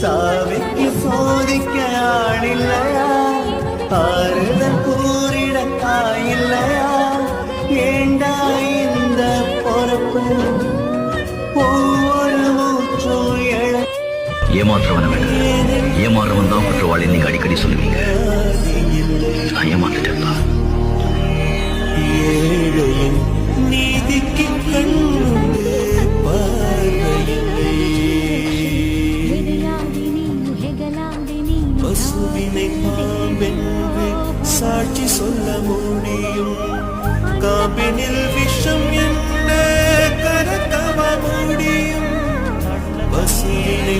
சாவிக்கு சோதிக்க ஆளில்லையா, ஆறுதல் கூறிட தாயில்லையா, ஏண்டா இந்த பொறுப்பு ஒவ்வொரு மூச்சும் ஏமாற்றவன ஏமாறவன் தான் குற்றவாளி நீங்க அடிக்கடி சொல்லுவீங்க. நான் ஏமாத்திட்டேன்ப்பா. ஏழையின் நீதிக்கு கண்ணுண்டு பார்வையில்லை, பசுவினை பாம்பென்று சாட்சி சொல்ல முடியும், காம்பினில் விஷம் என்ன கரத்தவ முடியும், பசுவினை